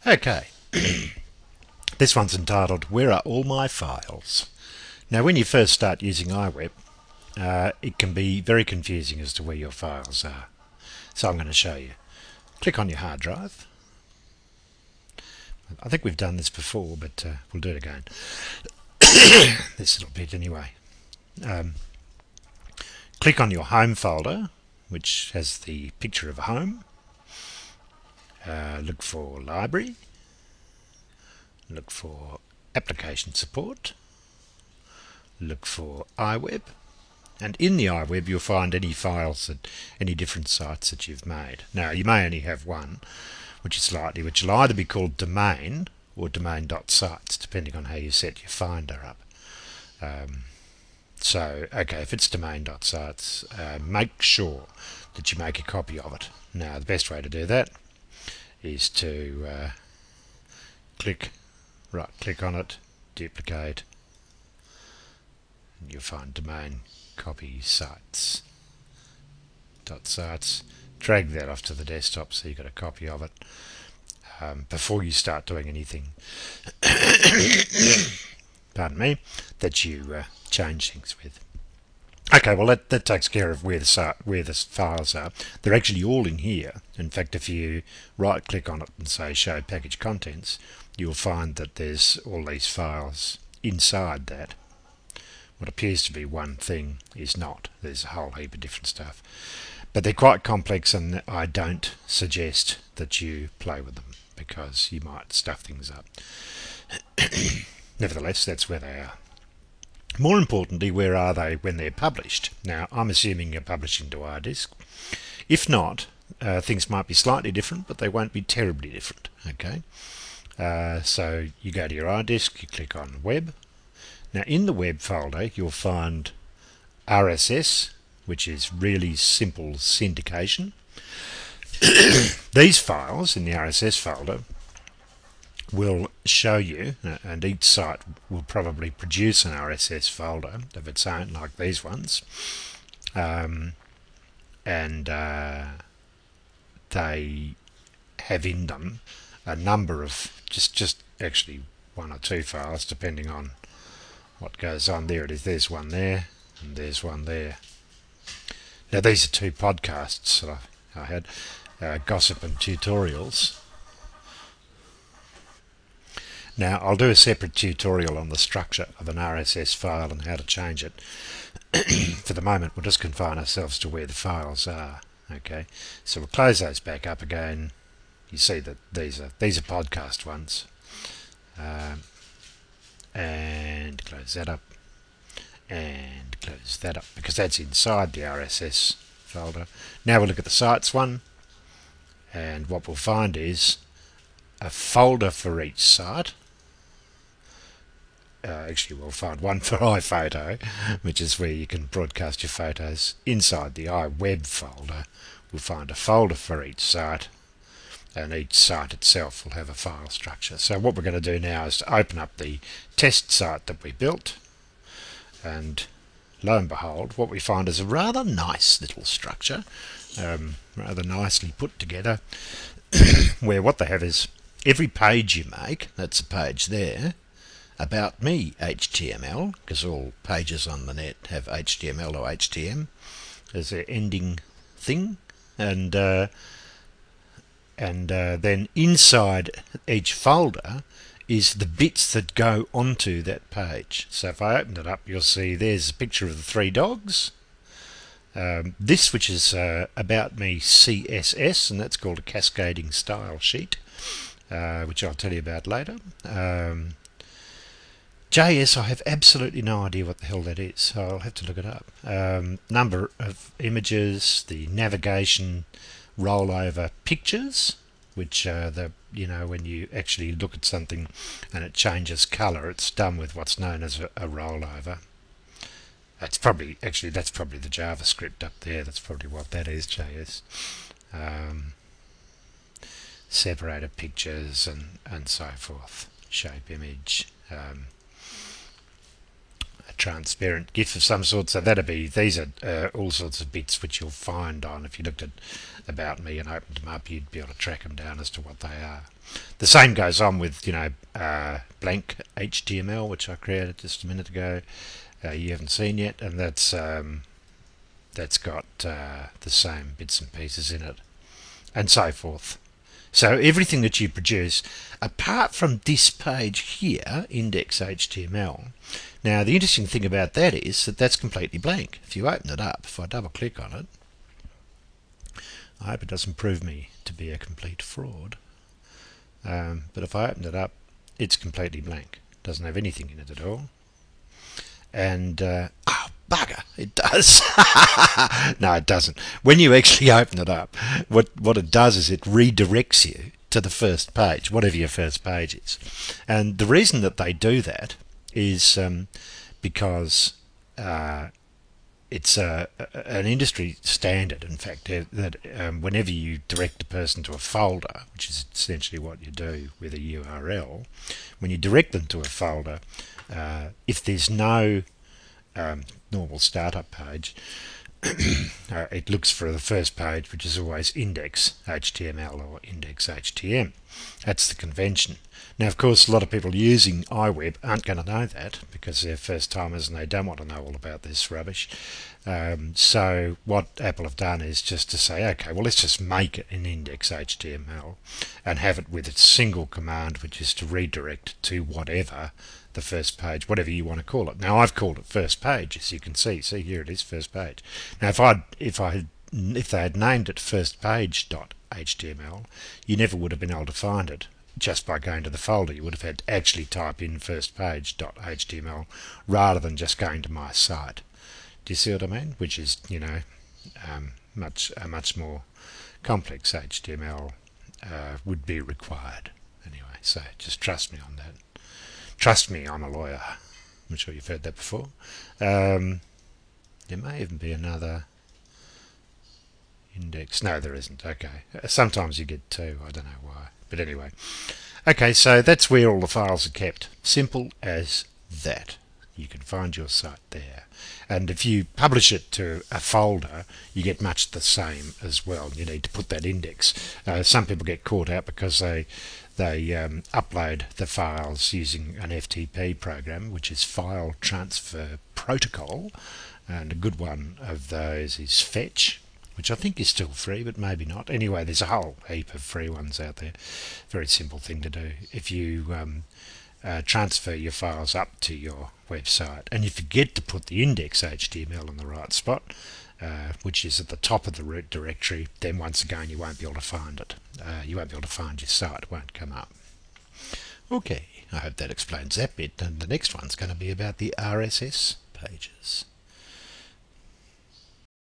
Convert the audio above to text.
Okay, this one's entitled Where Are All My Files? Now when you first start using iWeb, it can be very confusing as to where your files are. So I'm going to show you. Click on your hard drive. I think we've done this before, but we'll do it again. This little bit anyway. Click on your home folder, which has the picture of a home. Look for library. Look for application support. Look for iWeb. And in the iWeb you'll find any files at any different sites that you've made. Now you may only have one, which will either be called domain or domain.sites, depending on how you set your finder up. Okay, if it's domain.sites, make sure that you make a copy of it. Now the best way to do that is to right click on it, duplicate, and you'll find domain copy sites. .sites. Drag that off to the desktop so you've got a copy of it before you start doing anything pardon me, that you change things with. Okay, well that takes care of where the files are. They're actually all in here. In fact, if you right click on it and say show package contents, you'll find that there's all these files inside that. What appears to be one thing is not. There's a whole heap of different stuff. But they're quite complex, and I don't suggest that you play with them because you might stuff things up. Nevertheless, that's where they are. More importantly, where are they when they're published? Now, I'm assuming you're publishing to our disk. If not, things might be slightly different, but they won't be terribly different. Okay, so you go to your iDisk, you click on Web. Now in the Web folder you'll find RSS, which is really simple syndication. These files in the RSS folder will show you, and each site will probably produce an RSS folder of its own, like these ones, and they have in them a number of just actually one or two files depending on what goes on. There it is, there's one there and there's one there. Now these are two podcasts that I had, Gossip and Tutorials. Now I'll do a separate tutorial on the structure of an RSS file and how to change it. For the moment we'll just confine ourselves to where the files are. Okay, so we'll close those back up again. You see that these are podcast ones. And close that up, and close that up, because that's inside the RSS folder. Now we'll look at the sites one, and what we'll find is a folder for each site. Actually we'll find one for iPhoto, which is where you can broadcast your photos. Inside the iWeb folder we'll find a folder for each site, and each site itself will have a file structure. So what we're going to do now is to open up the test site that we built, and lo and behold what we find is a rather nice little structure, rather nicely put together, where what they have is every page you make, that's a page there, about me HTML, because all pages on the net have HTML or HTM as their ending thing, and then inside each folder is the bits that go onto that page. So if I open it up, you'll see there's a picture of the three dogs. This, which is about me CSS, and that's called a cascading style sheet, which I'll tell you about later. JS, I have absolutely no idea what the hell that is, so I'll have to look it up. Number of images, the navigation rollover pictures, which when you actually look at something and it changes colour, it's done with what's known as a rollover. That's probably the JavaScript up there. That's probably what that is, JS. Separated pictures and so forth. Shape image. A transparent GIF of some sort. So these are all sorts of bits which you'll find on, if you looked at About Me and opened them up, you'd be able to track them down as to what they are. The same goes on with, blank HTML, which I created just a minute ago. You haven't seen yet, and that's got the same bits and pieces in it, and so forth. So everything that you produce, apart from this page here, index.html. Now the interesting thing about that is that that's completely blank. If you open it up, if I double click on it, I hope it doesn't prove me to be a complete fraud. But if I open it up, it's completely blank. Doesn't have anything in it at all. And oh bugger, it does. No, it doesn't. When you actually open it up, what it does is it redirects you to the first page, whatever your first page is. And the reason that they do that is because it's an industry standard, in fact, that whenever you direct a person to a folder, which is essentially what you do with a URL, when you direct them to a folder, if there's no normal startup page, it looks for the first page, which is always index.html or index.htm. That's the convention. Now, of course, a lot of people using iWeb aren't going to know that because they're first timers and they don't want to know all about this rubbish. So what Apple have done is just to say, okay, well, let's just make it in index.html and have it with a single command, which is to redirect to whatever the first page, whatever you want to call it. Now, I've called it first page, as you can see. See, here it is, first page. Now, if they had named it first page.html, you never would have been able to find it just by going to the folder. You would have had to actually type in first page.html rather than just going to my site. Do you see what I mean? Which is, a much more complex HTML would be required. Anyway, so just trust me on that. Trust me, I'm a lawyer. I'm sure you've heard that before. There may even be another index. No, there isn't. Okay. Sometimes you get two. I don't know why. But anyway. Okay, so that's where all the files are kept. Simple as that. You can find your site there. And if you publish it to a folder, you get much the same as well. You need to put that index. Some people get caught out because they upload the files using an FTP program, which is File Transfer Protocol, and a good one of those is Fetch, which I think is still free, but maybe not. Anyway, there's a whole heap of free ones out there. Very simple thing to do. If you transfer your files up to your website and you forget to put the index.html in the right spot, which is at the top of the root directory, then once again you won't be able to find it. You won't be able to find your site. It won't come up. Okay, I hope that explains that bit, and the next one's going to be about the RSS pages.